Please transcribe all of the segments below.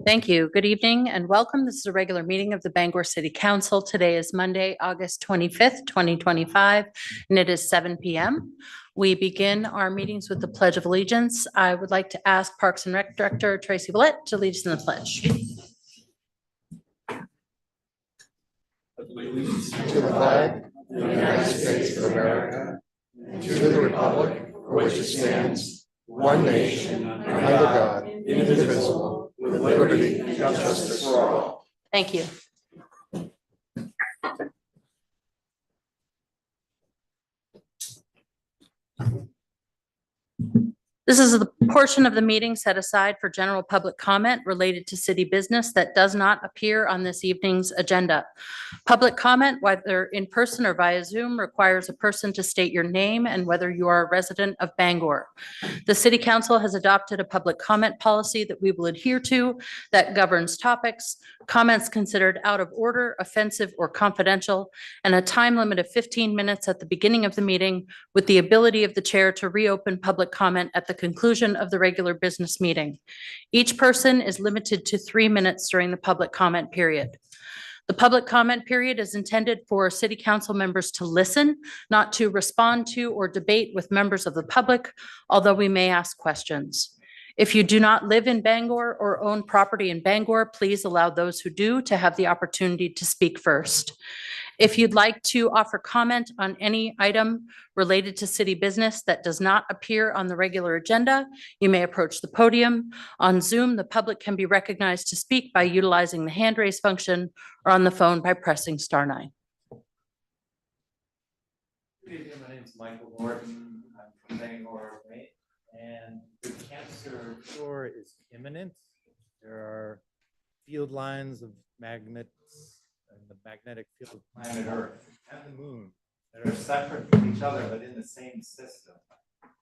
Thank you. Good evening and welcome. This is a regular meeting of the Bangor City Council. Today is Monday, August 25th, 2025, and it is 7 p.m. We begin our meetings with the Pledge of Allegiance. I would like to ask Parks and Rec Director Tracy Willett to lead us in the pledge. Allegiance to the flag of the United States of America, and to the republic for which it stands, one nation, under God, indivisible, with liberty and justice for all. Thank you. This is the portion of the meeting set aside for general public comment related to city business that does not appear on this evening's agenda. Public comment, whether in person or via Zoom, requires a person to state your name and whether you are a resident of Bangor. The City Council has adopted a public comment policy that we will adhere to that governs topics, comments considered out of order, offensive, or confidential, and a time limit of 15 minutes at the beginning of the meeting with the ability of the chair to reopen public comment at the conclusion of the regular business meeting. Each person is limited to 3 minutes during the public comment period. The public comment period is intended for city council members to listen, not to respond to or debate with members of the public, although we may ask questions. If you do not live in Bangor or own property in Bangor, please allow those who do to have the opportunity to speak first. If you'd like to offer comment on any item related to city business that does not appear on the regular agenda, you may approach the podium. On Zoom, the public can be recognized to speak by utilizing the hand raise function or on the phone by pressing *9. Good evening, my name is Michael Norton. I'm from Bangor, Maine, and the cancer cure is imminent. There are field lines of magnets and the magnetic field of planet Earth and the moon that are separate from each other but in the same system.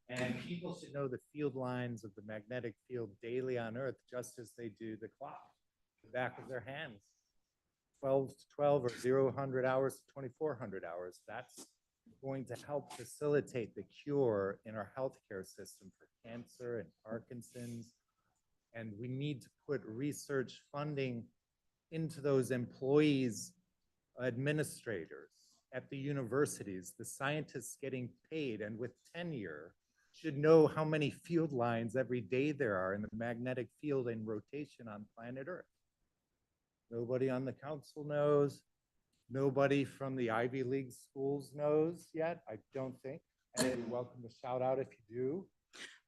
And people should know the field lines of the magnetic field daily on Earth just as they do the clock, the back of their hands. 12 to 12 or 0 hours to 2400 hours. That's going to help facilitate the cure in our healthcare system for cancer and Parkinson's. And we need to put research funding into those employees, administrators at the universities, the scientists getting paid and with tenure should know how many field lines every day there are in the magnetic field in rotation on planet Earth. Nobody on the council knows. Nobody from the Ivy League schools knows yet, I don't think. And you're welcome to shout out if you do.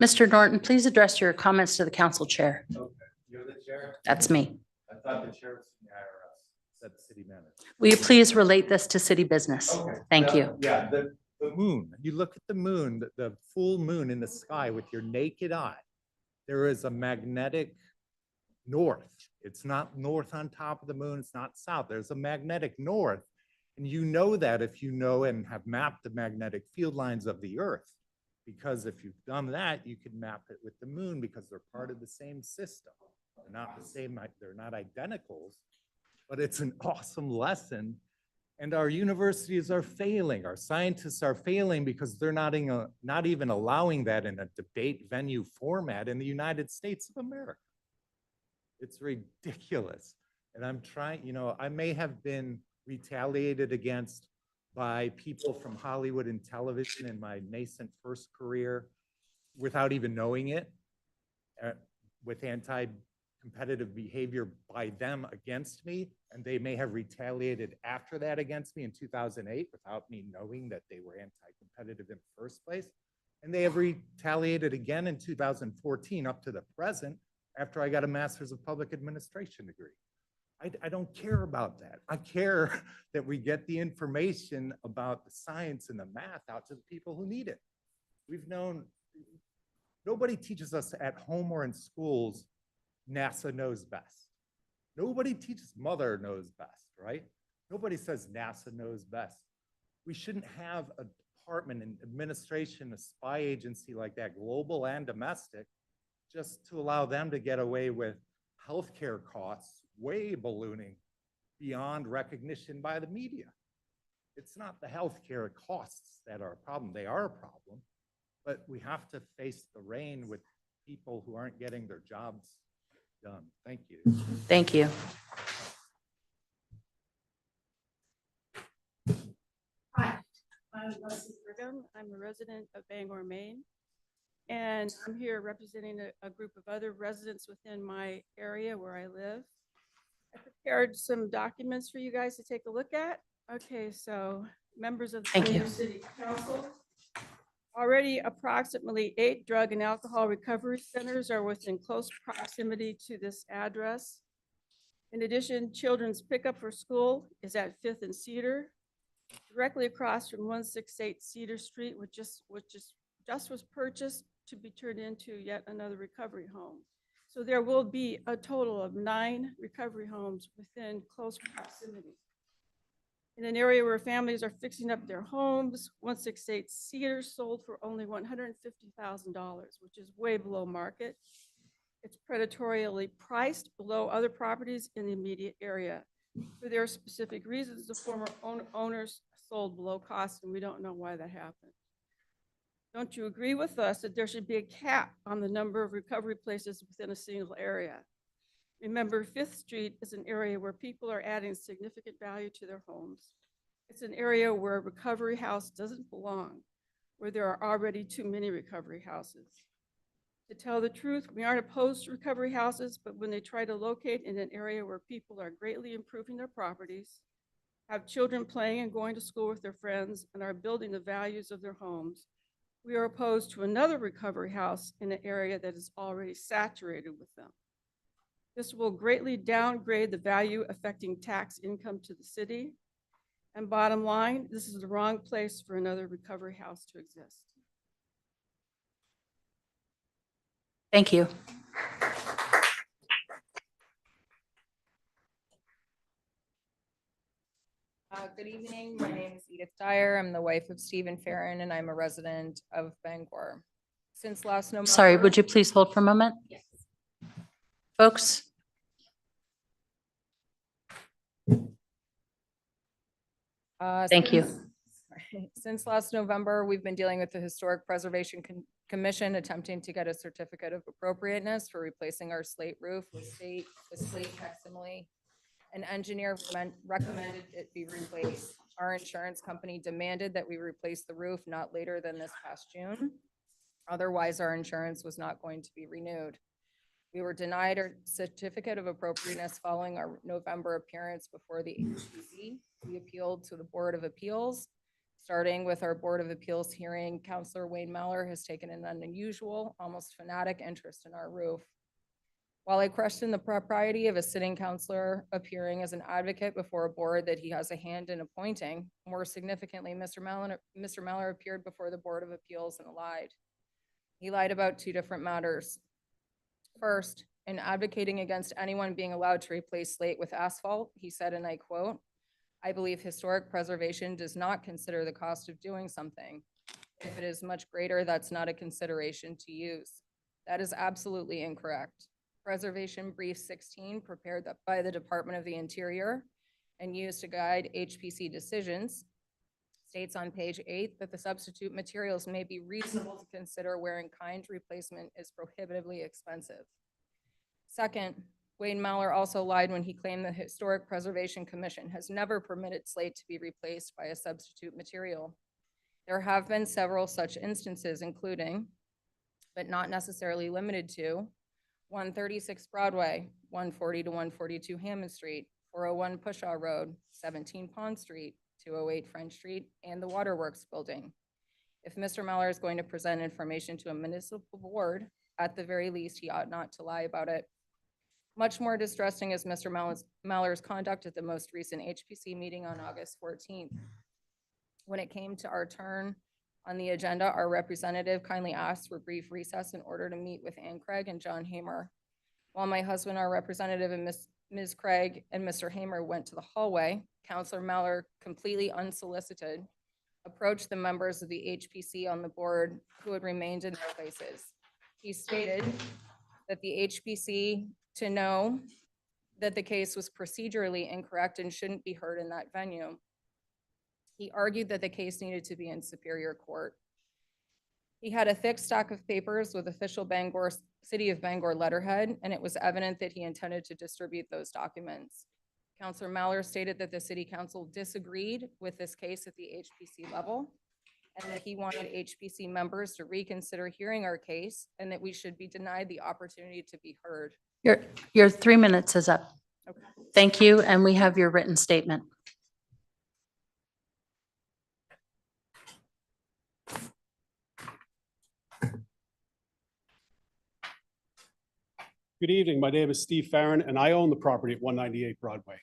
Mr. Norton, please address your comments to the council chair. Okay, you're the chair? That's me. I thought the chair was from the IRS, said the city manager. Will you please relate this to city business? Okay. Thank you. Yeah, the moon, you look at the moon, the full moon in the sky with your naked eye, there is a magnetic north. It's not north on top of the moon, it's not south. There's a magnetic north. And you know that if you know and have mapped the magnetic field lines of the Earth. Because if you've done that, you can map it with the moon because they're part of the same system. They're not the same, they're not identicals, but it's an awesome lesson. And our universities are failing, our scientists are failing because they're not even allowing that in a debate venue format in the United States of America. It's ridiculous. And I'm trying, you know, I may have been retaliated against by people from Hollywood and television in my nascent first career without even knowing it, with anti-competitive behavior by them against me. And they may have retaliated after that against me in 2008 without me knowing that they were anti-competitive in the first place. And they have retaliated again in 2014 up to the present after I got a master's of public administration degree. I don't care about that. I care that we get the information about the science and the math out to the people who need it. We've known, nobody teaches us at home or in schools, NASA knows best. Nobody teaches mother knows best, right? Nobody says NASA knows best. We shouldn't have a department in administration, a spy agency like that, global and domestic, just to allow them to get away with healthcare costs way ballooning beyond recognition by the media. It's not the healthcare costs that are a problem. They are a problem, but we have to face the rain with people who aren't getting their jobs Done. Thank you. Thank you. Hi, I'm Leslie Brigham. I'm a resident of Bangor, Maine. And I'm here representing a group of other residents within my area where I live. I prepared some documents for you guys to take a look at. Okay, so members of the Thank you. Bangor City Council. Already approximately 8 drug and alcohol recovery centers are within close proximity to this address. In addition, children's pickup for school is at 5th and Cedar, directly across from 168 Cedar Street, which just was purchased to be turned into yet another recovery home. So there will be a total of 9 recovery homes within close proximity. In an area where families are fixing up their homes, 168 Cedar sold for only $150,000, which is way below market. It's predatorily priced below other properties in the immediate area. For their specific reasons, the former owners sold below cost, and we don't know why that happened. Don't you agree with us that there should be a cap on the number of recovery places within a single area? Remember, 5th Street is an area where people are adding significant value to their homes. It's an area where a recovery house doesn't belong, where there are already too many recovery houses. To tell the truth, we aren't opposed to recovery houses, but when they try to locate in an area where people are greatly improving their properties, have children playing and going to school with their friends, and are building the values of their homes, we are opposed to another recovery house in an area that is already saturated with them. This will greatly downgrade the value affecting tax income to the city. And bottom line, this is the wrong place for another recovery house to exist. Thank you. Good evening. My name is Edith Dyer. I'm the wife of Stephen Farron, and I'm a resident of Bangor. Since last November. Sorry, would you please hold for a moment? Yes. Folks? Thank you. Since last November, we've been dealing with the Historic Preservation Commission attempting to get a certificate of appropriateness for replacing our slate roof with slate facsimile. An engineer recommended it be replaced. Our insurance company demanded that we replace the roof not later than this past June. Otherwise, our insurance was not going to be renewed. We were denied our certificate of appropriateness following our November appearance before the HPC. We appealed to the Board of Appeals. Starting with our Board of Appeals hearing, Councilor Wayne Meller has taken an unusual, almost fanatic interest in our roof. While I question the propriety of a sitting councilor appearing as an advocate before a board that he has a hand in appointing, more significantly, Mr. Meller appeared before the Board of Appeals and lied. He lied about 2 different matters. First, in advocating against anyone being allowed to replace slate with asphalt, he said, and I quote, "I believe historic preservation does not consider the cost of doing something. If it is much greater, that's not a consideration to use." That is absolutely incorrect. Preservation Brief 16, prepared by the Department of the Interior and used to guide HPC decisions, states on page 8 that the substitute materials may be reasonable to consider where in-kind replacement is prohibitively expensive. Second, Wayne Meller also lied when he claimed the Historic Preservation Commission has never permitted slate to be replaced by a substitute material. There have been several such instances, including, but not necessarily limited to, 136 Broadway, 140 to 142 Hammond Street, 401 Pushaw Road, 17 Pond Street, 208 French Street, and the Waterworks Building. If Mr. Meller is going to present information to a municipal board, at the very least, he ought not to lie about it. Much more distressing is Mr. Meller's conduct at the most recent HPC meeting on August 14th. When it came to our turn on the agenda, our representative kindly asked for a brief recess in order to meet with Ann Craig and John Hamer. While my husband, our representative, and Ms. Craig and Mr. Hamer went to the hallway, Councilor Meller, completely unsolicited, approached the members of the HPC on the board who had remained in their places. He stated that the HPC to know that the case was procedurally incorrect and shouldn't be heard in that venue. He argued that the case needed to be in Superior Court. He had a thick stack of papers with official City of Bangor letterhead, and it was evident that he intended to distribute those documents. Counselor Mallor stated that the city council disagreed with this case at the HPC level, and that he wanted HPC members to reconsider hearing our case, and that we should be denied the opportunity to be heard. Your 3 minutes is up. Okay. Thank you, and we have your written statement. Good evening. My name is Steve Farron, and I own the property at 198 Broadway.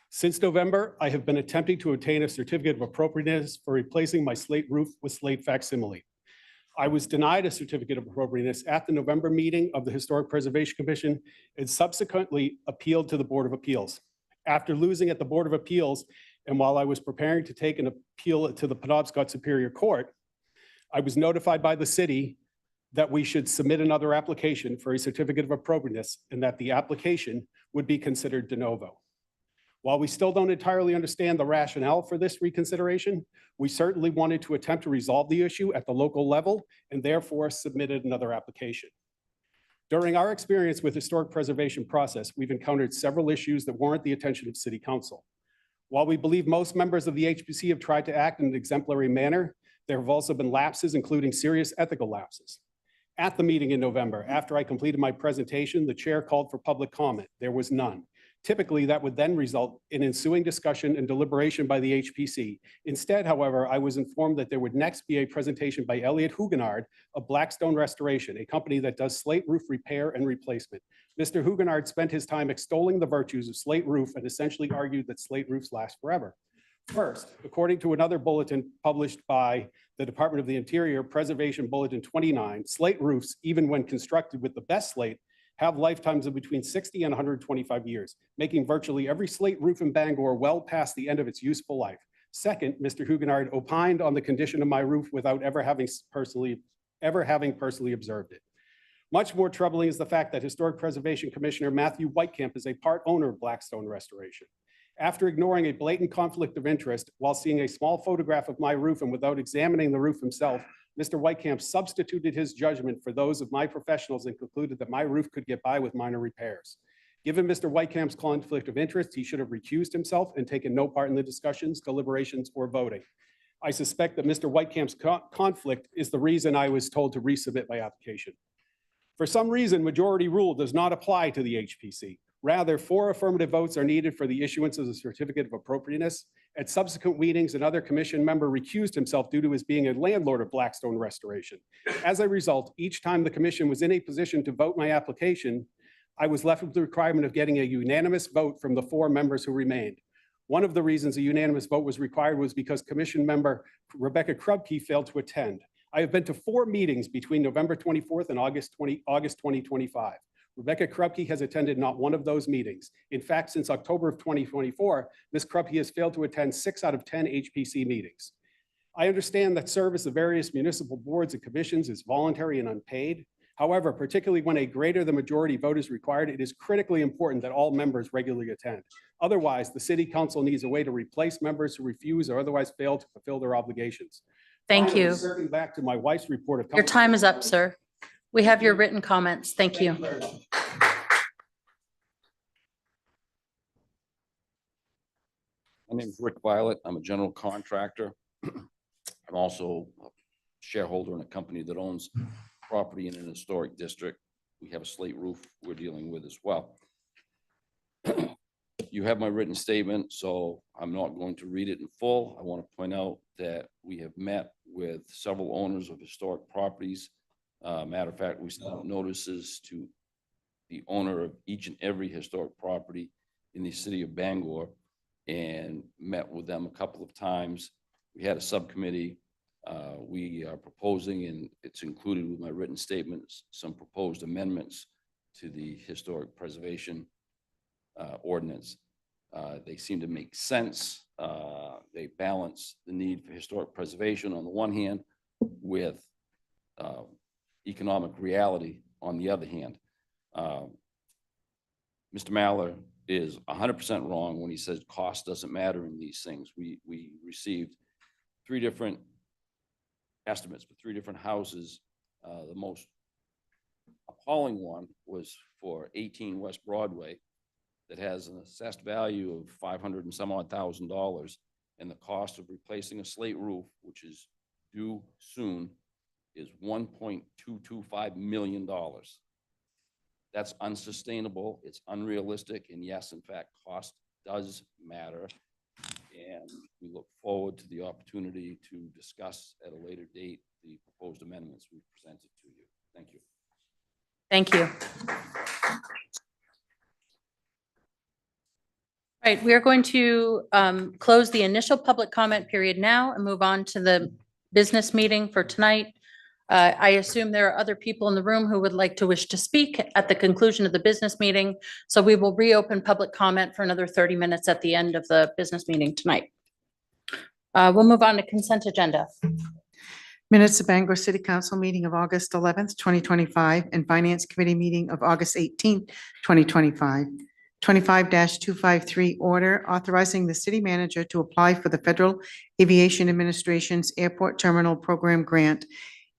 Since November, I have been attempting to obtain a certificate of appropriateness for replacing my slate roof with slate facsimile. I was denied a certificate of appropriateness at the November meeting of the Historic Preservation Commission and subsequently appealed to the Board of Appeals. After losing at the Board of Appeals, and while I was preparing to take an appeal to the Penobscot Superior Court, I was notified by the city that we should submit another application for a certificate of appropriateness and that the application would be considered de novo. While we still don't entirely understand the rationale for this reconsideration, we certainly wanted to attempt to resolve the issue at the local level and therefore submitted another application. During our experience with historic preservation process, we've encountered several issues that warrant the attention of City Council. While we believe most members of the HPC have tried to act in an exemplary manner, there have also been lapses, including serious ethical lapses. At the meeting in November, after I completed my presentation, the chair called for public comment. There was none. Typically, that would then result in ensuing discussion and deliberation by the HPC. Instead, however, I was informed that there would next be a presentation by Elliot Huguenard of Blackstone Restoration, a company that does slate roof repair and replacement. Mr. Huguenard spent his time extolling the virtues of slate roof and essentially argued that slate roofs last forever. First, according to another bulletin published by the Department of the Interior, Preservation Bulletin 29, slate roofs, even when constructed with the best slate, have lifetimes of between 60 and 125 years, making virtually every slate roof in Bangor well past the end of its useful life. Second, Mr. Huguenard opined on the condition of my roof without ever having personally observed it. Much more troubling is the fact that Historic Preservation Commissioner Matthew Whitecamp is a part owner of Blackstone Restoration. After ignoring a blatant conflict of interest while seeing a small photograph of my roof and without examining the roof himself, Mr. Whitecamp substituted his judgment for those of my professionals and concluded that my roof could get by with minor repairs. Given Mr. Whitecamp's conflict of interest, he should have recused himself and taken no part in the discussions, deliberations, or voting. I suspect that Mr. Whitecamp's conflict is the reason I was told to resubmit my application. For some reason, majority rule does not apply to the HPC. Rather, 4 affirmative votes are needed for the issuance of the certificate of appropriateness. At subsequent meetings, another commission member recused himself due to his being a landlord of Blackstone Restoration. As a result, each time the commission was in a position to vote my application, I was left with the requirement of getting a unanimous vote from the 4 members who remained. One of the reasons a unanimous vote was required was because commission member Rebecca Krupke failed to attend. I have been to 4 meetings between November 24th and August 2025. Rebecca Krupke has attended not one of those meetings. In fact, since October of 2024, Ms. Krupke has failed to attend 6 out of 10 HPC meetings. I understand that service of various municipal boards and commissions is voluntary and unpaid. However, particularly when a greater than majority vote is required, it is critically important that all members regularly attend. Otherwise, the city council needs a way to replace members who refuse or otherwise fail to fulfill their obligations. Thank Finally, you. circling back to my wife's report of. Your time is up, sir. We have your written comments. Thank you. My name is Rick Violet. I'm a general contractor. I'm also a shareholder in a company that owns property in an historic district. We have a slate roof we're dealing with as well. You have my written statement, so I'm not going to read it in full. I want to point out that we have met with several owners of historic properties. Matter of fact, we sent out notices to the owner of each and every historic property in the city of Bangor and met with them a couple of times. We had a subcommittee. We are proposing, and it's included with my written statements, some proposed amendments to the historic preservation ordinance. They seem to make sense. They balance the need for historic preservation on the one hand with economic reality on the other hand. Mr. Mallor is 100% wrong when he says cost doesn't matter in these things. We received 3 different estimates for 3 different houses. The most appalling one was for 18 West Broadway that has an assessed value of 500 and some odd $1,000, and the cost of replacing a slate roof, which is due soon, is $1.225 million. That's unsustainable, it's unrealistic, and yes, in fact, cost does matter. And we look forward to the opportunity to discuss at a later date the proposed amendments we presented to you. Thank you. Thank you. All right, we are going to close the initial public comment period now and move on to the business meeting for tonight. I assume there are other people in the room who would like to wish to speak at the conclusion of the business meeting. So we will reopen public comment for another 30 minutes at the end of the business meeting tonight. We'll move on to consent agenda. Minutes of Bangor City Council meeting of August 11th, 2025, and Finance Committee meeting of August 18th, 2025. 25-253 order authorizing the city manager to apply for the Federal Aviation Administration's Airport Terminal Program Grant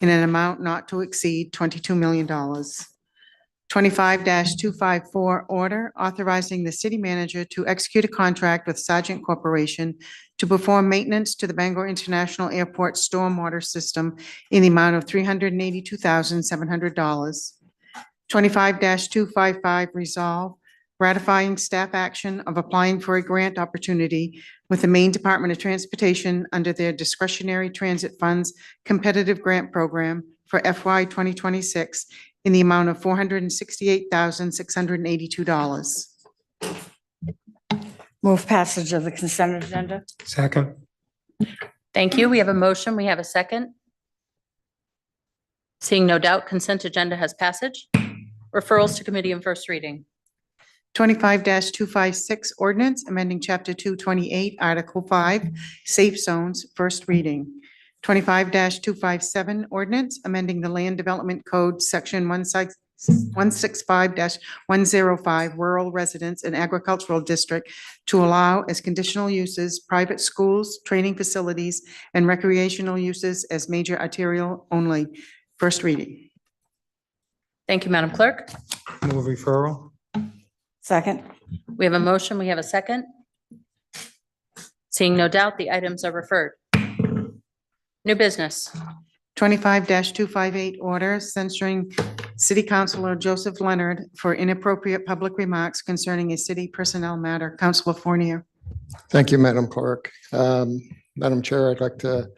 in an amount not to exceed $22 million. 25-254 order authorizing the city manager to execute a contract with Sargent Corporation to perform maintenance to the Bangor International Airport stormwater system in the amount of $382,700. 25-255 resolve ratifying staff action of applying for a grant opportunity with the Maine Department of Transportation under their discretionary transit funds competitive grant program for FY 2026 in the amount of $468,682. Move passage of the consent agenda. Second. Thank you. We have a motion. We have a second. Seeing no doubt, consent agenda has passage. Referrals to committee and first reading. 25-256 ordinance amending chapter 228, article 5, safe zones, first reading. 25-257 ordinance amending the land development code, section 165-105, rural residents and agricultural district to allow as conditional uses, private schools, training facilities, and recreational uses as major arterial only, first reading. Thank you, Madam Clerk. Move referral. Second. We have a motion. We have a second. Seeing no doubt, the items are referred. New business. 25-258 order censuring City Councilor Joseph Leonard for inappropriate public remarks concerning a city personnel matter. Councilor Fournier. Thank you, Madam Clerk. Madam Chair, I'd like to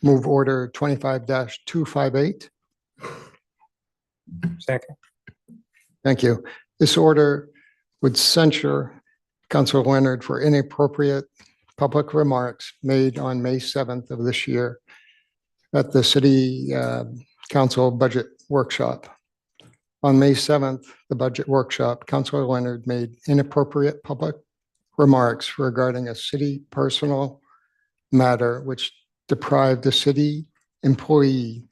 move order 25-258. Second. Thank you. This order would censure Councilor Leonard for inappropriate public remarks made on May 7th of this year at the City Council Budget Workshop. On May 7th, the Budget Workshop, Councilor Leonard made inappropriate public remarks regarding a city personal matter which deprived a city employee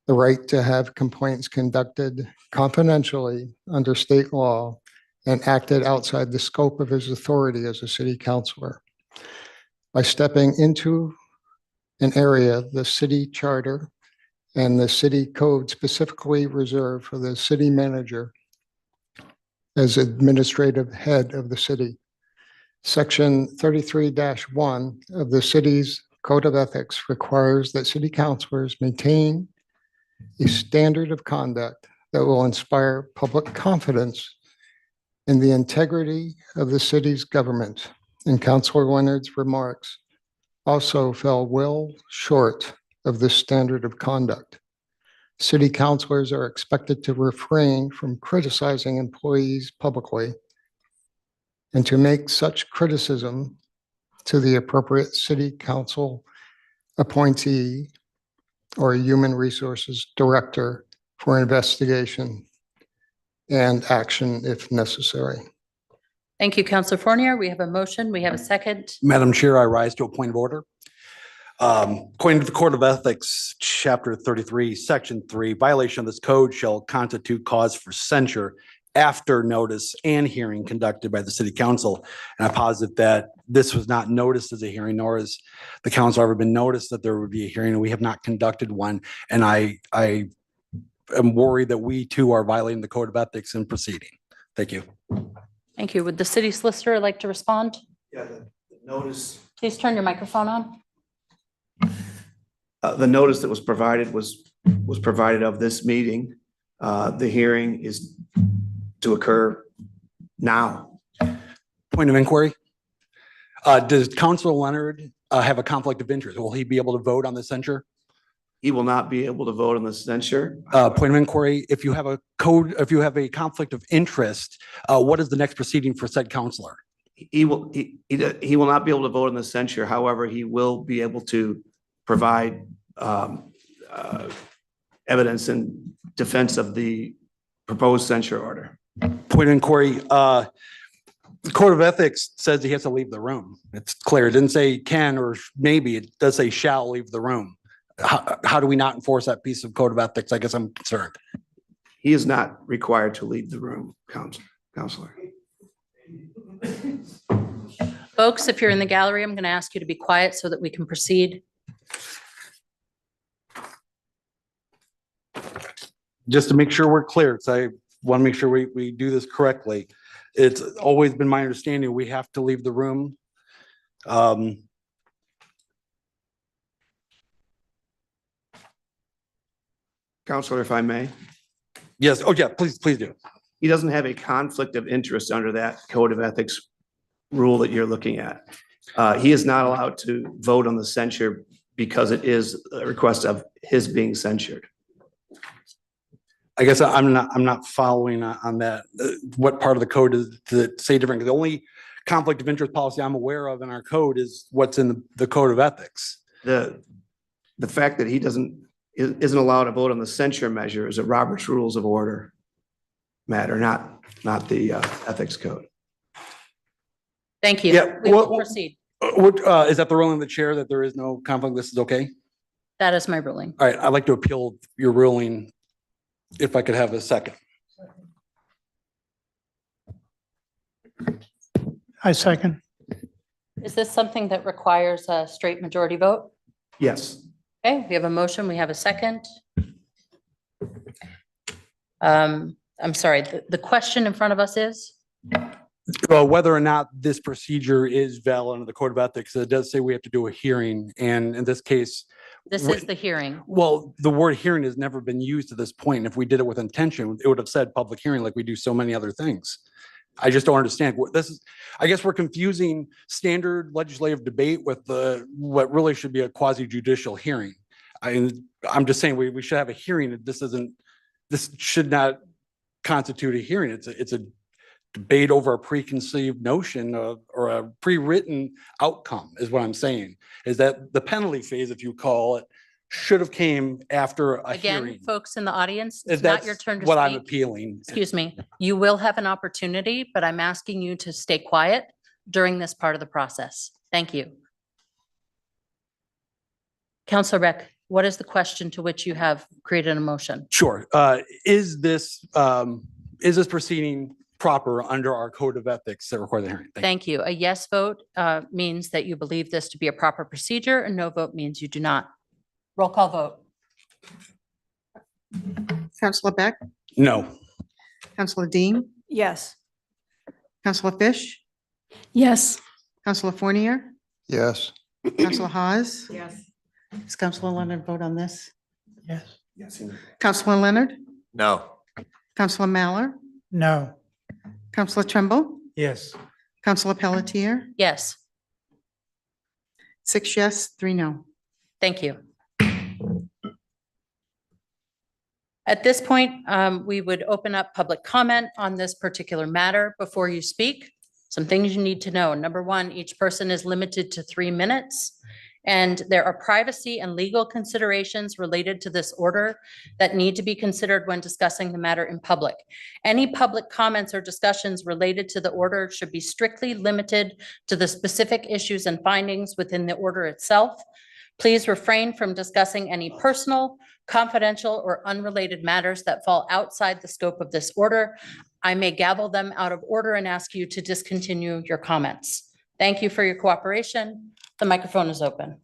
the right to have complaints conducted confidentially under state law and acted outside the scope of his authority as a city councilor. By stepping into an area the city charter and the city code specifically reserved for the city manager as administrative head of the city. Section 33-1 of the city's Code of Ethics requires that city councilors maintain a standard of conduct that will inspire public confidence in the integrity of the city's government. And Councilor Leonard's remarks also fell well short of this standard of conduct. City councilors are expected to refrain from criticizing employees publicly and to make such criticism to the appropriate city council appointee or a human resources director for investigation and action if necessary. Thank you, Councilor Fournier. We have a motion. We have a second. Madam Chair, I rise to a point of order. According to the Code of Ethics, Chapter 33, Section 3, violation of this code shall constitute cause for censure after notice and hearing conducted by the city council. And I posit that this was not noticed as a hearing, nor has the council ever been noticed that there would be a hearing, and we have not conducted one. And I am worried that we too are violating the code of ethics in proceeding. Thank you. Thank you. Would the city solicitor like to respond? Yeah, the notice, Please turn your microphone on. the notice that was provided was provided of this meeting. The hearing is to occur now. Point of inquiry. Does Councilor Leonard have a conflict of interest? Will he be able to vote on the censure? He will not be able to vote on the censure. Point of inquiry, if you have a code, if you have a conflict of interest, what is the next proceeding for said counselor? He will not be able to vote on the censure. However, he will be able to provide evidence in defense of the proposed censure order. Point of inquiry, the code of ethics says he has to leave the room. It's clear. It didn't say can or maybe, it does say shall leave the room. How do we not enforce that piece of code of ethics? I guess I'm concerned. He is not required to leave the room, Counselor. Folks, if you're in the gallery, I'm going to ask you to be quiet so that we can proceed. Just to make sure we're clear, because I want to make sure we do this correctly. It's always been my understanding we have to leave the room. Counselor, if I may. Yes. Oh, yeah, please do. He doesn't have a conflict of interest under that code of ethics rule that you're looking at. He is not allowed to vote on the censure because it is a request of his being censured. I guess I'm not following on that. What part of the code does it say different? 'Cause the only conflict of interest policy I'm aware of in our code is what's in the code of ethics. The fact that he isn't allowed to vote on the censure measure is a Robert's Rules of Order matter, not the ethics code. Thank you. Yeah, We will well- proceed. Is that the ruling of the chair that there is no conflict? This is okay? That is my ruling. All right, I'd like to appeal your ruling if I could have a second. I second. Is this something that requires a straight majority vote? Yes. Okay, we have a motion, we have a second. I'm sorry, the question in front of us is? Whether or not this procedure is valid under the code of ethics, it does say we have to do a hearing, and in this case, This is the hearing. well, the word hearing has never been used to this point. And if we did it with intention, it would have said public hearing like we do so many other things. I just don't understand what this is. I guess we're confusing standard legislative debate with what really should be a quasi judicial hearing. I'm just saying we should have a hearing. This should not constitute a hearing. It's a debate over a preconceived notion or a pre-written outcome is what I'm saying, is that the penalty phase, if you call it, should have came after a Again, hearing. folks in the audience, it's not your That's turn to what I'm speak. appealing. Excuse me. You will have an opportunity, but I'm asking you to stay quiet during this part of the process. Thank you. Counselor Beck, what is the question to which you have created a motion? Sure. Is this proceeding proper under our code of ethics that require the hearing? Thank you. Thank you. A yes vote means that you believe this to be a proper procedure. A no vote means you do not. Roll call vote. Counselor Beck, No. Counselor Dean, Yes. Counselor Fish, Yes. Counselor Fournier, Yes. Counselor Hawes. Yes. Does Counselor Leonard vote on this? Yes. Yes. Counselor Leonard, No. Counselor Mallor, No. Counselor Tremble, Yes. Counselor Pelletier, Yes, 6 yes, 3 no. thank you. At this point, we would open up public comment on this particular matter. Before you speak, some things you need to know. Number one, each person is limited to 3 minutes. And there are privacy and legal considerations related to this order that need to be considered when discussing the matter in public. Any public comments or discussions related to the order should be strictly limited to the specific issues and findings within the order itself. Please refrain from discussing any personal, confidential, or unrelated matters that fall outside the scope of this order. I may gavel them out of order and ask you to discontinue your comments. Thank you for your cooperation. The microphone is open.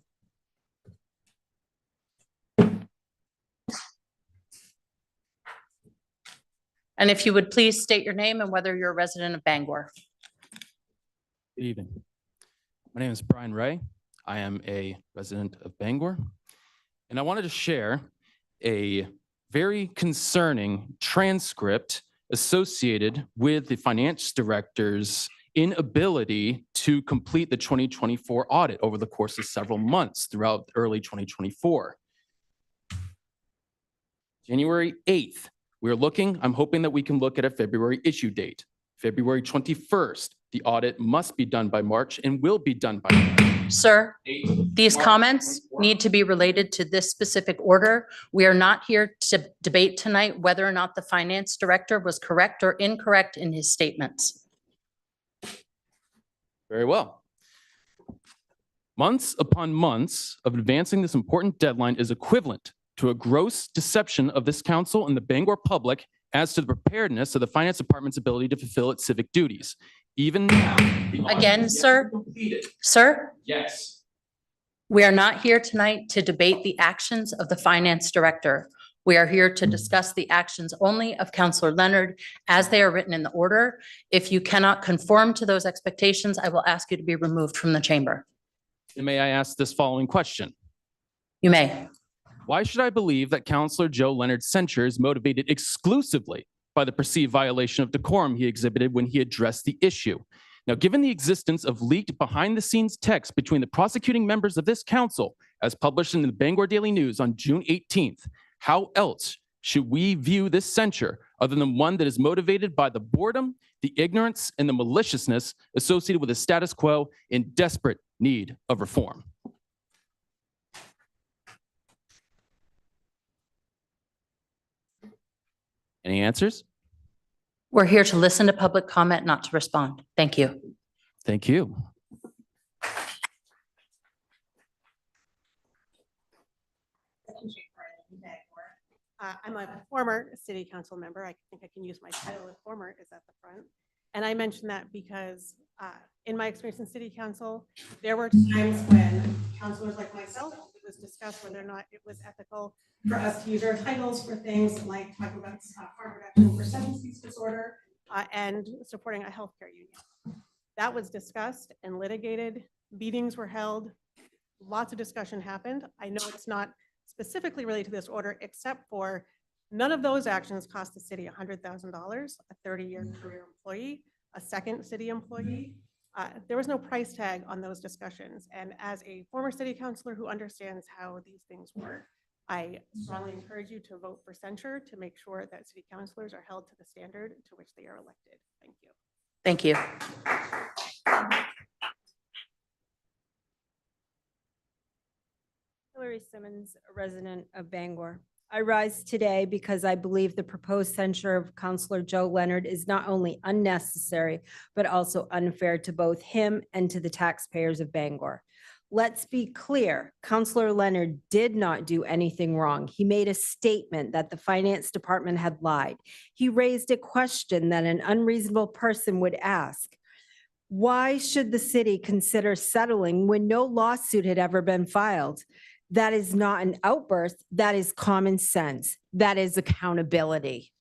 And if you would please state your name and whether you're a resident of Bangor. Good evening. My name is Brian Ray. I am a resident of Bangor. And I wanted to share a very concerning transcript associated with the finance director's inability to complete the 2024 audit over the course of several months throughout early 2024. January 8th, we're looking, I'm hoping that we can look at a February issue date. February 21st, the audit must be done by March and will be done by March. Sir, 8th, these March comments 24th. need to be related to this specific order. We are not here to debate tonight whether or not the finance director was correct or incorrect in his statements. Very well. Months upon months of advancing this important deadline is equivalent to a gross deception of this council and the Bangor public as to the preparedness of the finance department's ability to fulfill its civic duties. Even now. the audit Again, is yet sir? to be completed. Sir, Yes. we are not here tonight to debate the actions of the finance director. We are here to discuss the actions only of Counselor Leonard as they are written in the order. If you cannot conform to those expectations, I will ask you to be removed from the chamber. And may I ask this following question? You may. Why should I believe that Counselor Joe Leonard's censure is motivated exclusively by the perceived violation of decorum he exhibited when he addressed the issue? Now, given the existence of leaked behind-the-scenes text between the prosecuting members of this council, as published in the Bangor Daily News on June 18th, how else should we view this censure other than one that is motivated by the boredom, the ignorance, and the maliciousness associated with a status quo in desperate need of reform? Any answers? We're here to listen to public comment, not to respond. Thank you. Thank you. I'm a former city council member. I think I can use my title of former is at the front. And I mention that because in my experience in city council, there were times when councilors like myself, it was discussed whether or not it was ethical for us to use our titles for things like talking about harm reduction for substance use disorder and supporting a healthcare union. That was discussed and litigated. Meetings were held. Lots of discussion happened. I know it's not specifically related to this order, except for none of those actions cost the city $100,000, a 30-year career employee, a second city employee. There was no price tag on those discussions. And as a former city councilor who understands how these things work, I strongly encourage you to vote for censure to make sure that city councilors are held to the standard to which they are elected. Thank you. Thank you. Hillary Simmons, a resident of Bangor. I rise today because I believe the proposed censure of Counselor Joe Leonard is not only unnecessary, but also unfair to both him and to the taxpayers of Bangor. Let's be clear, Counselor Leonard did not do anything wrong. He made a statement that the finance department had lied. He raised a question that an unreasonable person would ask. Why should the city consider settling when no lawsuit had ever been filed? That is not an outburst. That is common sense. That is accountability.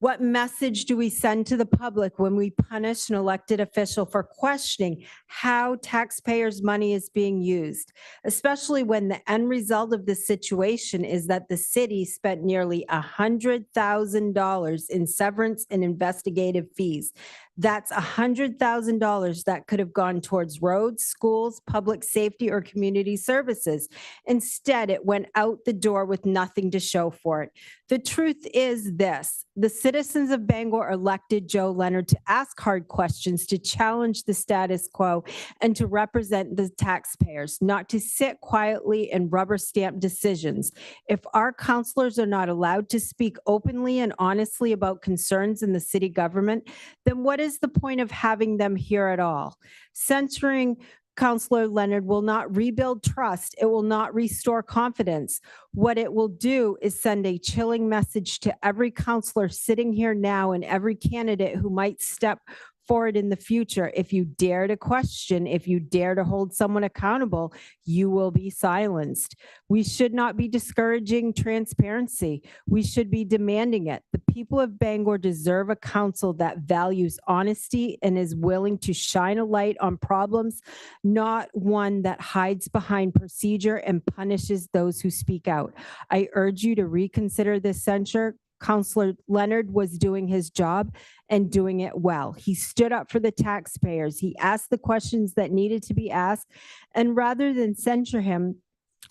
What message do we send to the public when we punish an elected official for questioning how taxpayers' money is being used, especially when the end result of this situation is that the city spent nearly $100,000 in severance and investigative fees? That's $100,000 that could have gone towards roads, schools, public safety, or community services. Instead, it went out the door with nothing to show for it. The truth is this: the citizens of Bangor elected Joe Leonard to ask hard questions, to challenge the status quo, and to represent the taxpayers, not to sit quietly and rubber stamp decisions. If our councilors are not allowed to speak openly and honestly about concerns in the city government, then what is the point of having them here at all? Censoring Counselor Leonard, will not rebuild trust. It will not restore confidence. What it will do is send a chilling message to every counselor sitting here now and every candidate who might step forward in the future. If you dare to question, if you dare to hold someone accountable, you will be silenced. We should not be discouraging transparency. We should be demanding it. The people of Bangor deserve a council that values honesty and is willing to shine a light on problems, not one that hides behind procedure and punishes those who speak out. I urge you to reconsider this censure. Counselor Leonard was doing his job and doing it well. He stood up for the taxpayers. He asked the questions that needed to be asked. And rather than censure him,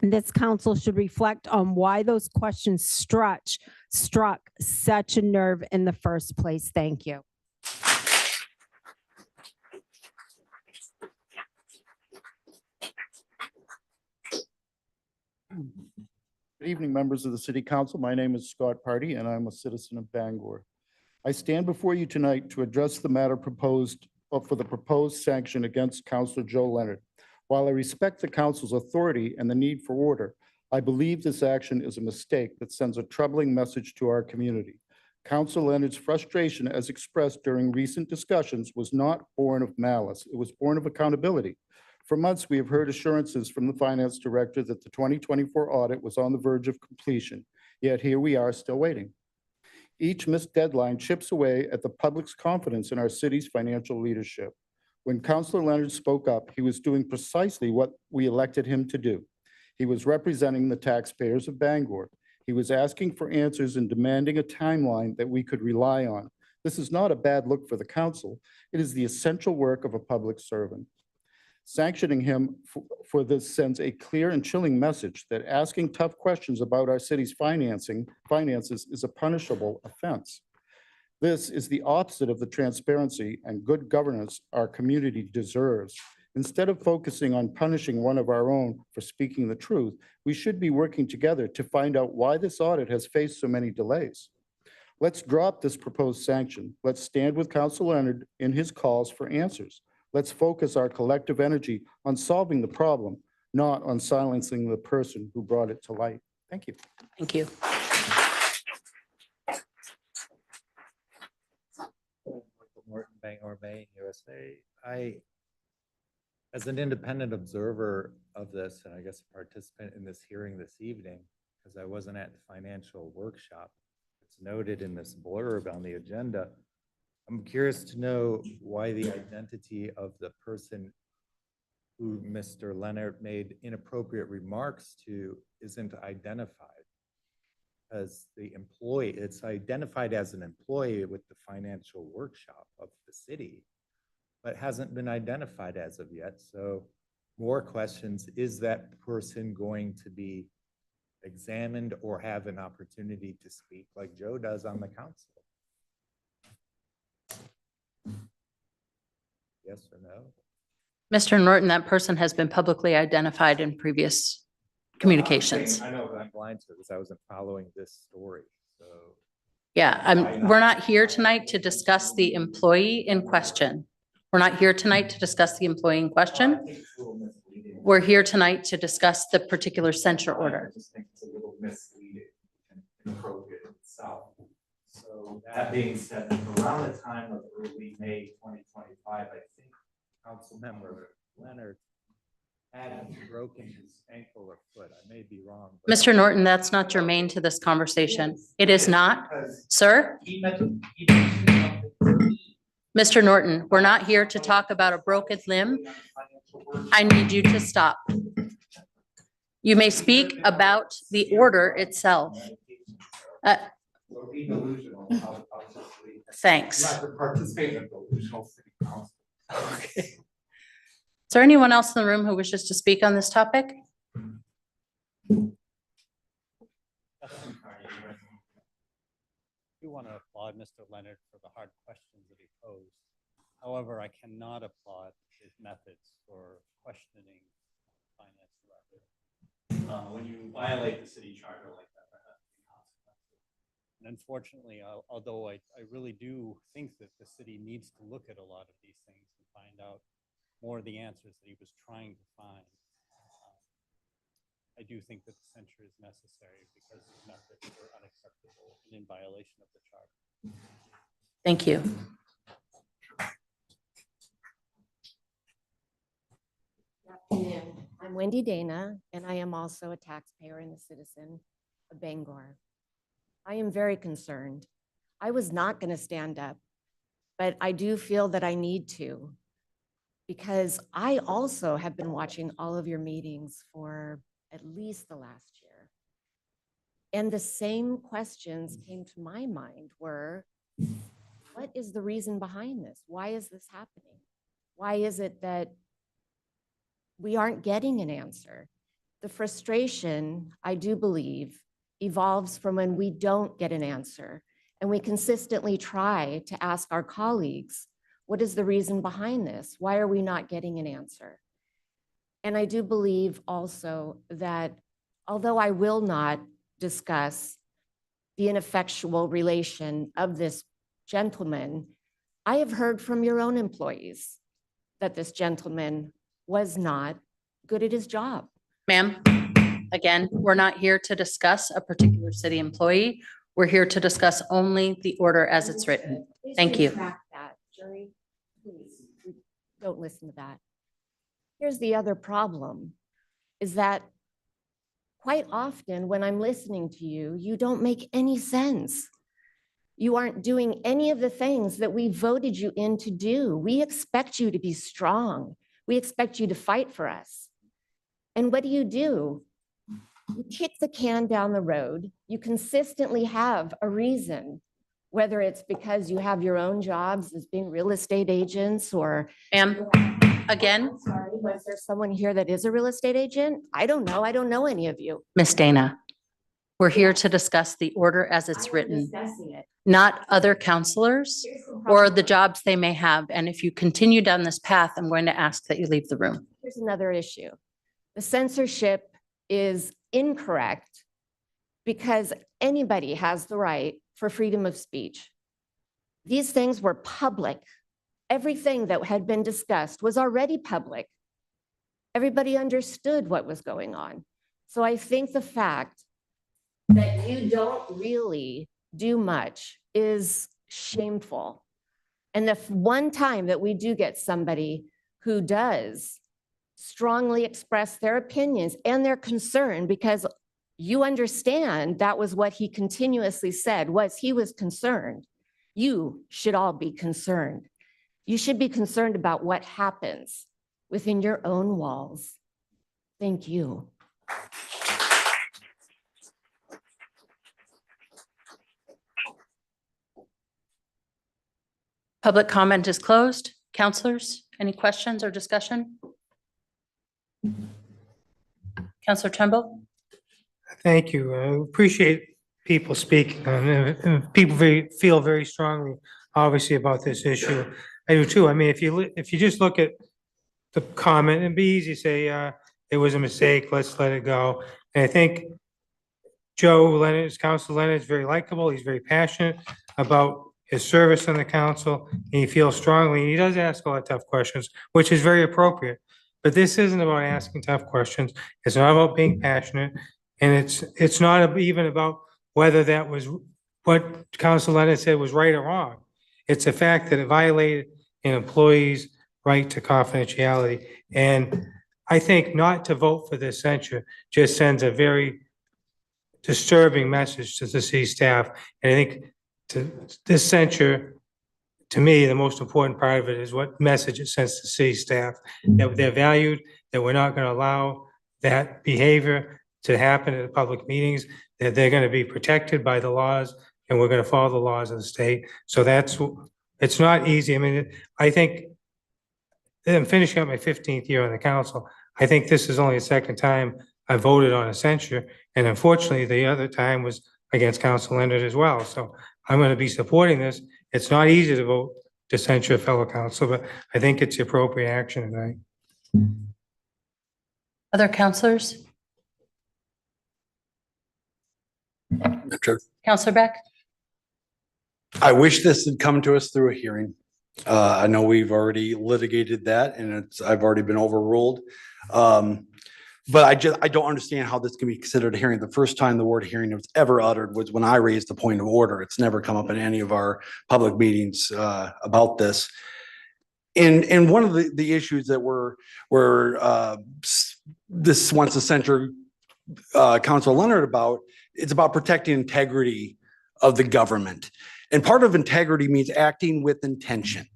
this council should reflect on why those questions struck such a nerve in the first place. Thank you. Good evening, members of the City Council. My name is Scott Party, and I'm a citizen of Bangor. I stand before you tonight to address the matter for the proposed sanction against Councilor Joe Leonard. While I respect the council's authority and the need for order, I believe this action is a mistake that sends a troubling message to our community. Councilor Leonard's frustration, as expressed during recent discussions, was not born of malice. It was born of accountability. For months, we have heard assurances from the finance director that the 2024 audit was on the verge of completion, yet here we are still waiting. Each missed deadline chips away at the public's confidence in our city's financial leadership. When Councilor Leonard spoke up, he was doing precisely what we elected him to do. He was representing the taxpayers of Bangor. He was asking for answers and demanding a timeline that we could rely on. This is not a bad look for the council. It is the essential work of a public servant. Sanctioning him for this sends a clear and chilling message that asking tough questions about our city's finances is a punishable offense. This is the opposite of the transparency and good governance our community deserves. Instead of focusing on punishing one of our own for speaking the truth, we should be working together to find out why this audit has faced so many delays. Let's drop this proposed sanction. Let's stand with Councilor Leonard in his calls for answers. Let's focus our collective energy on solving the problem, not on silencing the person who brought it to light. Thank you. Thank you. Morton, Bangor, Maine, USA. As an independent observer of this, and I guess a participant in this hearing this evening, because I wasn't at the financial workshop, it's noted in this blurb on the agenda. I'm curious to know why the identity of the person who Mr. Leonard made inappropriate remarks to isn't identified. As the employee, it's identified as an employee with the financial workshop of the city, but hasn't been identified as of yet. So more questions, is that person going to be examined or have an opportunity to speak like Joe does on the council? Yes or no? Mr. Norton, that person has been publicly identified in previous communications. I know, but I'm blind to it because I wasn't following this story, so. Yeah, we're not here tonight to discuss the employee in question. We're not here tonight to discuss the employee in question. We're here tonight to discuss the particular censure order. I just think it's a little misleading and inappropriate itself. So that being said, around the time of early May 2025, I think Council Member Leonard had broken his ankle or foot. I may be wrong. but- Mr. Norton, that's not germane to this conversation. It is not. Sir? Mr. Norton, we're not here to talk about a broken limb. I need you to stop. You may speak about the order itself. Thanks. Okay. Is there anyone else in the room who wishes to speak on this topic? I do want to applaud Mr. Leonard for the hard questions that he posed. However, I cannot applaud his methods for questioning finance director. When you violate the city charter like that, there has to be consequences. And unfortunately, although I really do think that the city needs to look at a lot of these things and find out more the answers that he was trying to find. I do think that the censure is necessary because his methods were unacceptable and in violation of the charter. Thank you. Afternoon. I'm Wendy Dana, and I am also a taxpayer and a citizen of Bangor. I am very concerned. I was not going to stand up, but I do feel that I need to, because I also have been watching all of your meetings for at least the last year. And the same questions came to my mind were, what is the reason behind this? Why is this happening? Why is it that we aren't getting an answer? The frustration, I do believe, evolves from when we don't get an answer and we consistently try to ask our colleagues, what is the reason behind this? Why are we not getting an answer? And I do believe also that although I will not discuss the ineffectual relation of this gentleman, I have heard from your own employees that this gentleman was not good at his job. Ma'am, again, we're not here to discuss a particular city employee. We're here to discuss only the order as it's written. Please Thank you. retract that, jury. Please, don't listen to that. Here's the other problem, is that quite often when I'm listening to you, you don't make any sense. You aren't doing any of the things that we voted you in to do. We expect you to be strong. We expect you to fight for us. And what do? You kick the can down the road. You consistently have a reason, whether it's because you have your own jobs as being real estate agents or. Ma'am, again, Sorry, was there someone here that is a real estate agent? I don't know. I don't know any of you. Miss Dana, we're here to discuss the order as it's I'm written, discussing it. not other counselors Here's the or problem. the jobs they may have. And if you continue down this path, I'm going to ask that you leave the room. Here's another issue. The censorship is incorrect because anybody has the right for freedom of speech. These things were public. Everything that had been discussed was already public. Everybody understood what was going on. So I think the fact that you don't really do much is shameful. And the one time that we do get somebody who does strongly express their opinions and their concern, because you understand that was what he continuously said, was he was concerned. You should all be concerned. You should be concerned about what happens within your own walls. Thank you. Public comment is closed. Counselors, any questions or discussion? Counselor Trumbull? Thank you. I appreciate people speaking and people feel very strongly, obviously, about this issue. I do too. I mean, if you just look at the comment, it'd be easy to say, it was a mistake, let's let it go. And I think Joe Leonard, Council Leonard is very likable. He's very passionate about his service on the council. And he feels strongly, and he does ask a lot of tough questions, which is very appropriate. But this isn't about asking tough questions. It's not about being passionate. And it's not even about whether that was what Council Leonard said was right or wrong. It's the fact that it violated an employee's right to confidentiality. And I think not to vote for this censure just sends a very disturbing message to the city staff. And I think this censure, to me, the most important part of it is what message it sends to city staff, that they're valued, that we're not going to allow that behavior to happen at public meetings, that they're going to be protected by the laws, and we're going to follow the laws of the state. So it's not easy. I mean, I think I'm finishing up my 15th year on the council. I think this is only the second time I voted on a censure. And unfortunately, the other time was against Council Leonard as well. So I'm going to be supporting this. It's not easy to vote to censure a fellow council, but I think it's the appropriate action tonight. Other counselors? Counselor Beck? I wish this had come to us through a hearing. I know we've already litigated that and I've already been overruled. But I don't understand how this can be considered a hearing. The first time the word hearing was ever uttered was when I raised the point of order. It's never come up in any of our public meetings, about this. And one of the issues that this wants to censure, Councilor Leonard about, it's about protecting integrity of the government. And part of integrity means acting with intention.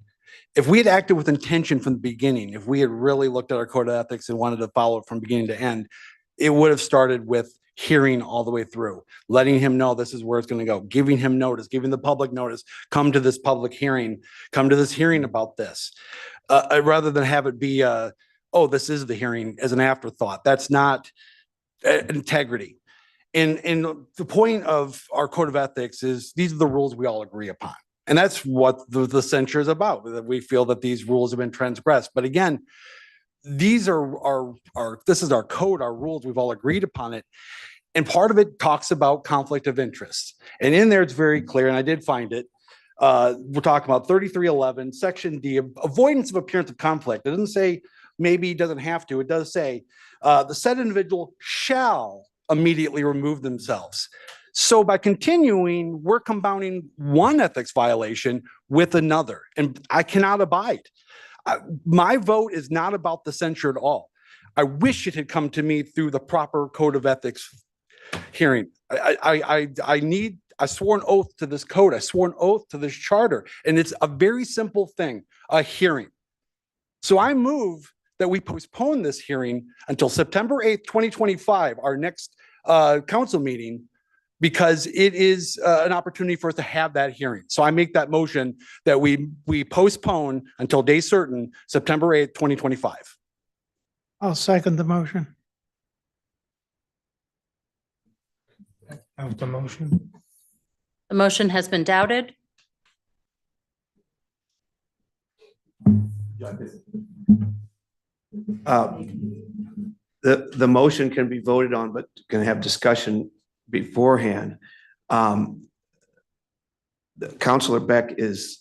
If we had acted with intention from the beginning, if we had really looked at our code of ethics and wanted to follow it from beginning to end, it would have started with hearing all the way through, letting him know this is where it's going to go, giving him notice, giving the public notice, come to this public hearing, come to this hearing about this, rather than have it be, oh, this is the hearing as an afterthought. That's not integrity. And the point of our code of ethics is these are the rules we all agree upon. And that's what the censure is about, that we feel that these rules have been transgressed. But again, these are this is our code, our rules, we've all agreed upon it. And part of it talks about conflict of interest. And in there, it's very clear, and I did find it. We're talking about 3311, section D, avoidance of appearance of conflict. It doesn't say maybe it doesn't have to. It does say the said individual shall immediately remove themselves. So by continuing, we're compounding one ethics violation with another, and I cannot abide. My vote is not about the censure at all. I wish it had come to me through the proper code of ethics hearing. I swore an oath to this code. I swore an oath to this charter, and it's a very simple thing, a hearing. So I move that we postpone this hearing until September 8th, 2025, our next council meeting, because it is an opportunity for us to have that hearing. So I make that motion that we postpone until day certain, September 8th, 2025. I'll second the motion. Of the motion. The motion has been doubted. The motion can be voted on, but can have discussion beforehand. Councilor Beck is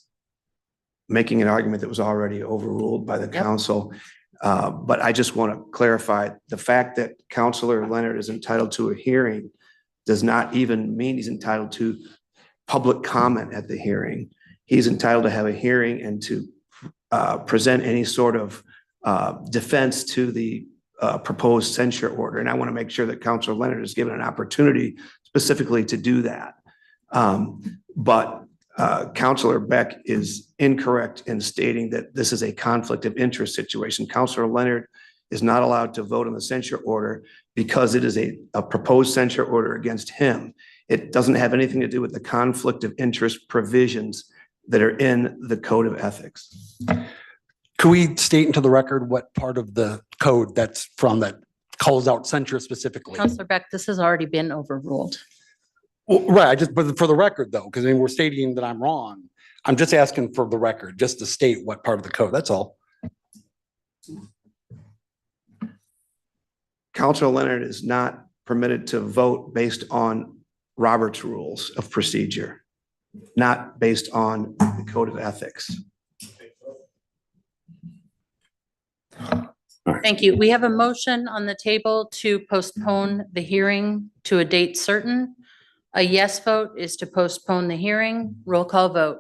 making an argument that was already overruled by the council. But I just want to clarify the fact that Councilor Leonard is entitled to a hearing does not even mean he's entitled to public comment at the hearing. He's entitled to have a hearing and to present any sort of defense to the proposed censure order. And I want to make sure that Councilor Leonard is given an opportunity specifically to do that. But Councilor Beck is incorrect in stating that this is a conflict of interest situation. Councilor Leonard is not allowed to vote on the censure order because it is a proposed censure order against him. It doesn't have anything to do with the conflict of interest provisions that are in the code of ethics. Could we state into the record what part of the code that's from that calls out censure specifically? Councilor Beck, this has already been overruled. Well, right, but for the record though, because we're stating that I'm wrong. I'm just asking for the record, just to state what part of the code, that's all. Councilor Leonard is not permitted to vote based on Robert's rules of procedure, not based on the code of ethics. Thank you. We have a motion on the table to postpone the hearing to a date certain. A yes vote is to postpone the hearing. Roll call vote.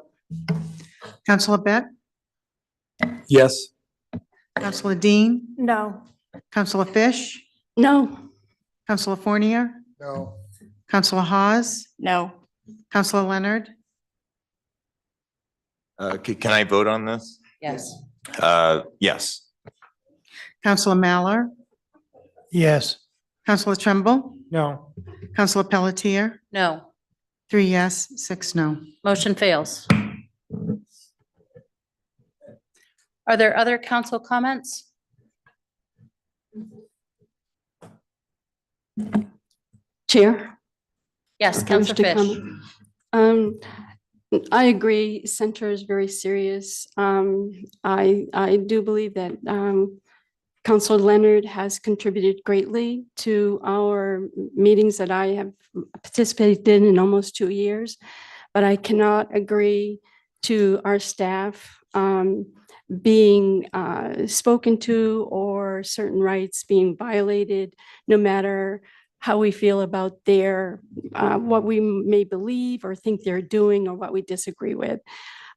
Councilor Beck, Yes. Councilor Dean, No. Councilor Fish, No. Councilor Fournier, No. Councilor Hawes, No. Councilor Leonard, Can I vote on this? Yes. Yes. Councilor Mallor, Yes. Councilor Tremble, No. Councilor Pelletier, No. 3 yes, 6 no. Motion fails. Are there other council comments? Chair? Yes, I wish Councilor to Fish. comment. I agree, censure is very serious. I do believe that Councilor Leonard has contributed greatly to our meetings that I have participated in almost 2 years, but I cannot agree to our staff being spoken to or certain rights being violated, no matter how we feel about their, what we may believe or think they're doing or what we disagree with.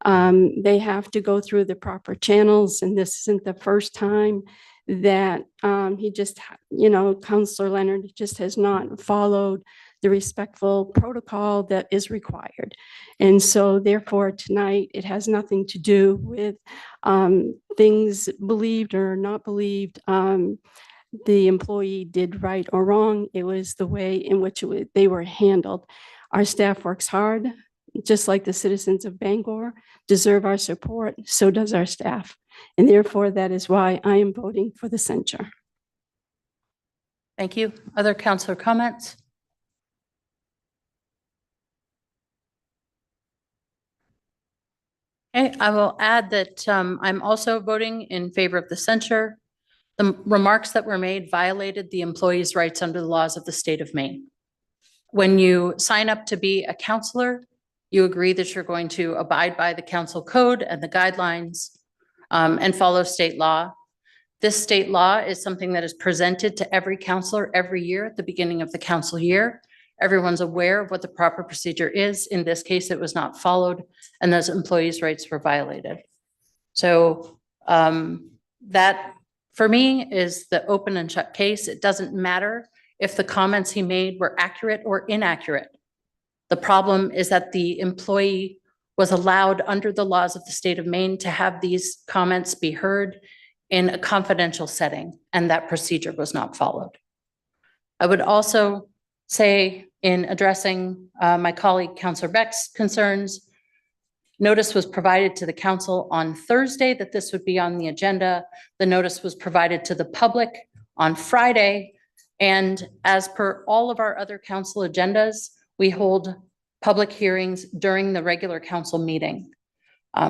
They have to go through the proper channels, and this isn't the first time that he just, Counselor Leonard just has not followed the respectful protocol that is required. And so therefore tonight, it has nothing to do with things believed or not believed. The employee did right or wrong. It was the way in which they were handled. Our staff works hard, just like the citizens of Bangor deserve our support, so does our staff. And therefore, that is why I am voting for the censure. Thank you. Other councilor comments? Okay, I will add that I'm also voting in favor of the censure. The remarks that were made violated the employee's rights under the laws of the state of Maine. When you sign up to be a counselor, you agree that you're going to abide by the council code and the guidelines and follow state law. This state law is something that is presented to every counselor every year at the beginning of the council year. Everyone's aware of what the proper procedure is. In this case, it was not followed and those employees' rights were violated. So that for me is the open and shut case. It doesn't matter if the comments he made were accurate or inaccurate. The problem is that the employee was allowed under the laws of the state of Maine to have these comments be heard in a confidential setting, and that procedure was not followed. I would also say, in addressing my colleague Councillor Beck's concerns, notice was provided to the council on Thursday that this would be on the agenda. The notice was provided to the public on Friday. And as per all of our other council agendas, we hold public hearings during the regular council meeting.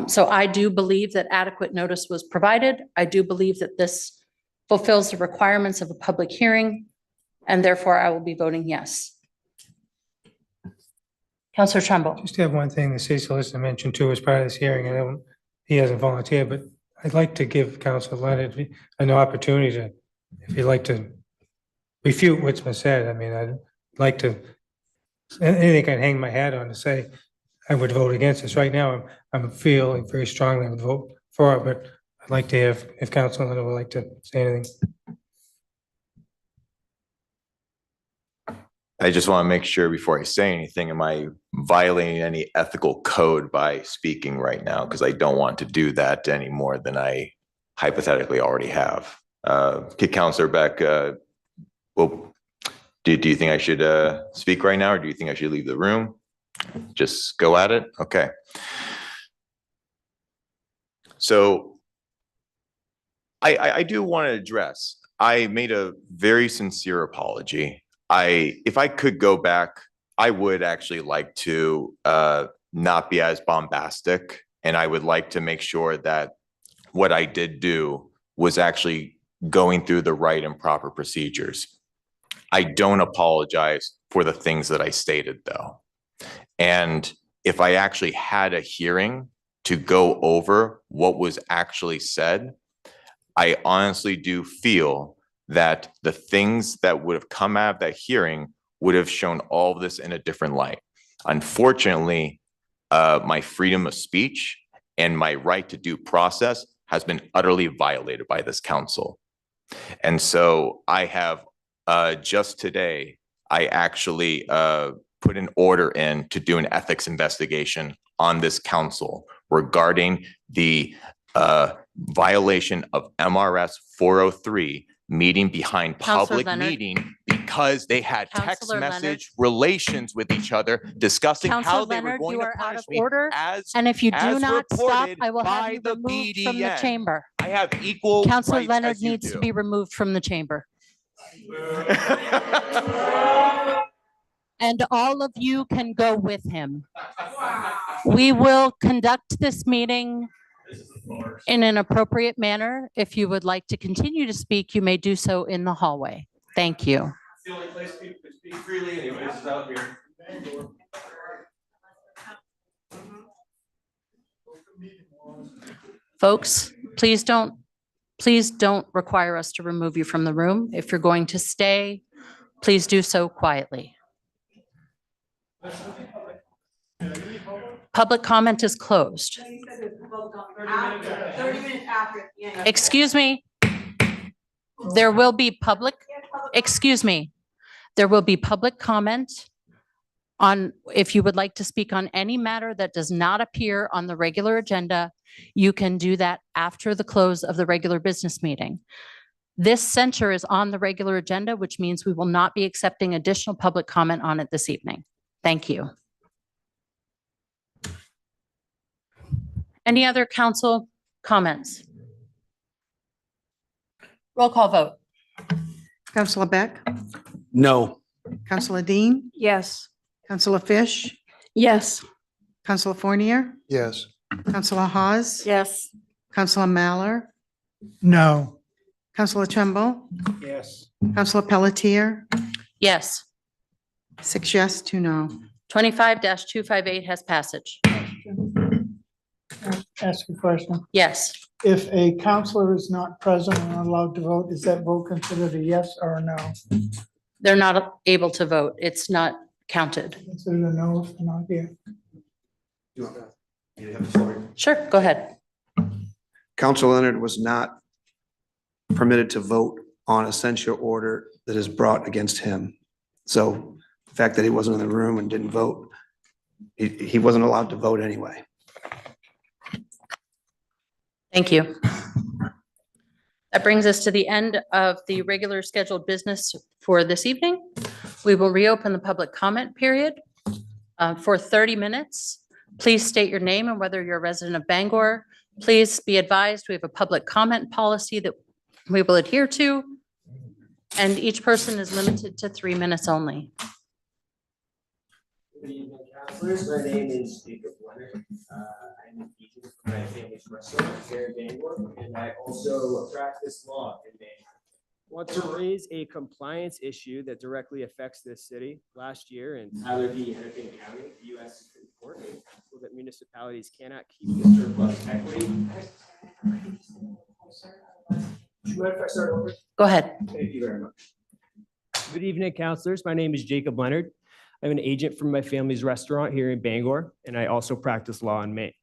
So I do believe that adequate notice was provided. I do believe that this fulfills the requirements of a public hearing, and therefore I will be voting yes. Councillor Trumbull. Just have one thing the city solicitor mentioned too as part of this hearing. He hasn't volunteered, but I'd like to give Councilor Leonard an opportunity to, if he'd like to refute what's been said. I mean, I'd like to, anything I can hang my hat on to say I would vote against this. Right now, I'm feeling very strongly I would vote for it, but I'd like to hear if Councilor Leonard would like to say anything. I just want to make sure before I say anything, am I violating any ethical code by speaking right now? Because I don't want to do that any more than I hypothetically already have. Councillor Beck, well, do you think I should speak right now, or do you think I should leave the room? Just go at it? Okay. So I do want to address, I made a very sincere apology. If I could go back, I would actually like to not be as bombastic, and I would like to make sure that what I did do was actually going through the right and proper procedures. I don't apologize for the things that I stated, though. And if I actually had a hearing to go over what was actually said, I honestly do feel that the things that would have come out of that hearing would have shown all of this in a different light. Unfortunately, my freedom of speech and my right to due process has been utterly violated by this council. And so I have just today, I actually put an order in to do an ethics investigation on this council regarding the violation of MRS 403, meeting behind public meeting, because they had text message relations with each other discussing how they were going to punish me as and if you do as not stop, reported I will have by you the removed from the BDN. chamber. I have equal Councillor rights Leonard as you needs to do. be removed from the chamber. And all of you can go with him. We will conduct this meeting in an appropriate manner. If you would like to continue to speak, you may do so in the hallway. Thank you. It's the only place people can speak freely anyways, is out here. Folks, please don't require us to remove you from the room. If you're going to stay, please do so quietly. Public comment is closed. Excuse me. There will be public, excuse me. There will be public comment on, if you would like to speak on any matter that does not appear on the regular agenda, you can do that after the close of the regular business meeting. This censure is on the regular agenda, which means we will not be accepting additional public comment on it this evening. Thank you. Any other council comments? Roll call vote. Counselor Beck, No. Counselor Dean, Yes. Counselor Fish, Yes. Counselor Fournier, Yes. Counselor Hawes, Yes. Counselor Mallor, No. Counselor Tremble, Yes. Counselor Pelletier, Yes. 6 yes, 2 no. 25-258 has passage. Ask a question. Yes. If a counselor is not present and not allowed to vote, is that vote considered a yes or a no? They're not able to vote. It's not counted. Considered a no if they're not here. Sure, go ahead. Counselor Leonard was not permitted to vote on a censure order that is brought against him. So the fact that he wasn't in the room and didn't vote, he wasn't allowed to vote anyway. Thank you. That brings us to the end of the regular scheduled business for this evening. We will reopen the public comment period for 30 minutes. Please state your name and whether you're a resident of Bangor. Please be advised, we have a public comment policy that we will adhere to, and each person is limited to 3 minutes only. Good evening, councilors. My name is Jacob Leonard. I'm an agent for my family's restaurant here in Bangor, and I also practice law in Bangor. I want to raise a compliance issue that directly affects this city. Last year in Tyler v. Hennepin County, the U.S. Supreme Court ruled that municipalities cannot keep the surplus equity. Do you mind if I start over? Go ahead. Thank you very much. Good evening, councilors. My name is Jacob Leonard. I'm an agent from my family's restaurant here in Bangor, and I also practice law in Maine.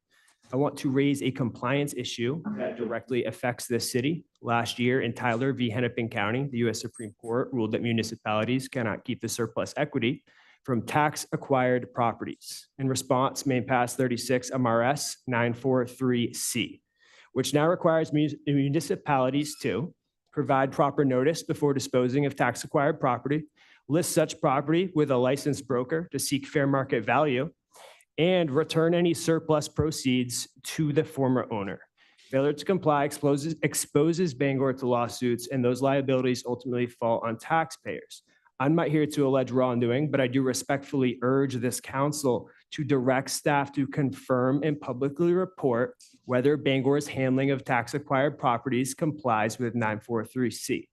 I want to raise a compliance issue that directly affects this city. Last year in Tyler v. Hennepin County, the U.S. Supreme Court ruled that municipalities cannot keep the surplus equity from tax-acquired properties. In response, Maine passed 36 MRS 943C, which now requires municipalities to provide proper notice before disposing of tax-acquired property, list such property with a licensed broker to seek fair market value, and return any surplus proceeds to the former owner. Failure to comply exposes Bangor to lawsuits, and those liabilities ultimately fall on taxpayers. I'm not here to allege wrongdoing, but I do respectfully urge this council to direct staff to confirm and publicly report whether Bangor's handling of tax-acquired properties complies with 943C.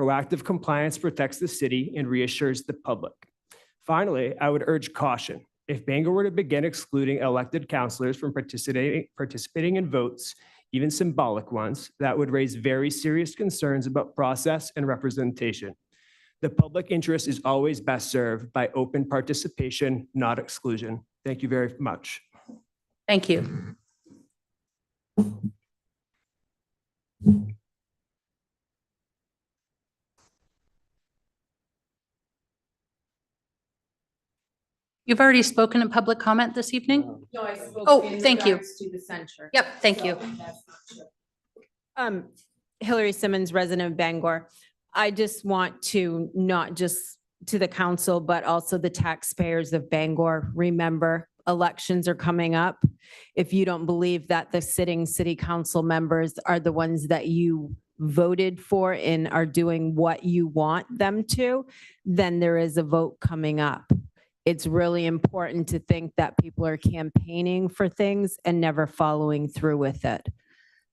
Proactive compliance protects the city and reassures the public. Finally, I would urge caution. If Bangor were to begin excluding elected councilors from participating in votes, even symbolic ones, that would raise very serious concerns about process and representation. The public interest is always best served by open participation, not exclusion. Thank you very much. Thank you. You've already spoken in public comment this evening? No, I spoke. Oh, in thank you. regards to the censure. Yep, thank you. So that's not true. Hillary Simmons, resident of Bangor. I just want to, not just to the council, but also the taxpayers of Bangor, remember, elections are coming up. If you don't believe that the sitting city council members are the ones that you voted for and are doing what you want them to, then there is a vote coming up. It's really important to think that people are campaigning for things and never following through with it.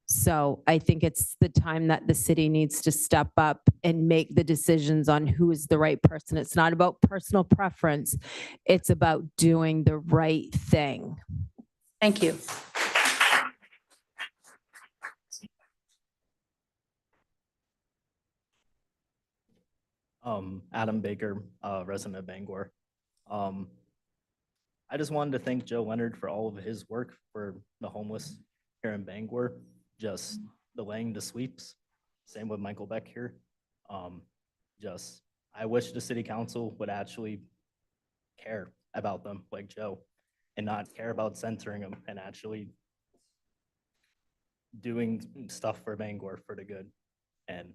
So I think it's the time that the city needs to step up and make the decisions on who is the right person. It's not about personal preference. It's about doing the right thing. Thank you. Adam Baker, resident of Bangor. I just wanted to thank Joe Leonard for all of his work for the homeless here in Bangor, just the laying the sweeps. Same with Michael Beck here. I wish the city council would actually care about them like Joe and not care about censoring them and actually doing stuff for Bangor for the good. And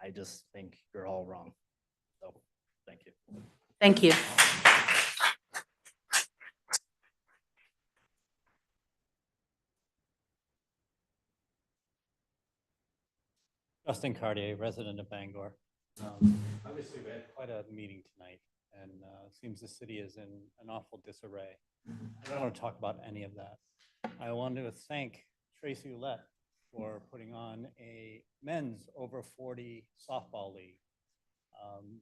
I just think you're all wrong. So, thank you. Thank you. Justin Cartier, resident of Bangor. Obviously, we had quite a meeting tonight, and it seems the city is in an awful disarray. I don't want to talk about any of that. I want to thank Tracy Ouellette for putting on a men's over 40 softball league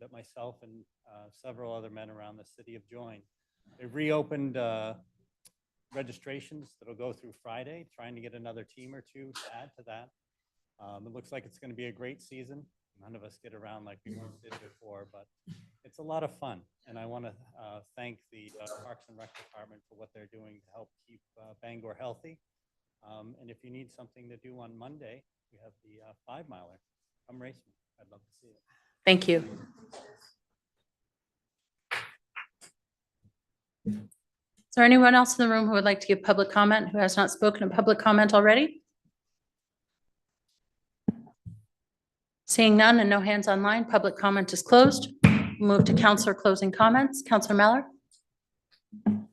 that myself and several other men around the city have joined. They've reopened registrations that'll go through Friday, trying to get another team or two to add to that. It looks like it's going to be a great season. None of us get around like we once did before, but it's a lot of fun. And I want to thank the Parks and Rec Department for what they're doing to help keep Bangor healthy. And if you need something to do on Monday, we have the 5-miler. Come race me. I'd love to see it. Thank you. Is there anyone else in the room who would like to give public comment, who has not spoken in public comment already? Seeing none and no hands online, public comment is closed. Move to councillor closing comments. Councillor Meller,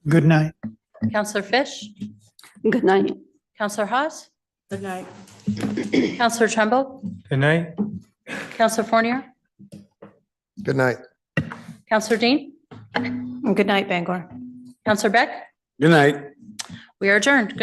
Good night. Councillor Fish, Good night. Councillor Haas, Good night. Councillor Trumbull, Good night. Councillor Fournier, Good night. Councillor Dean, Good night, Bangor. Councillor Beck. Good night. We are adjourned. Good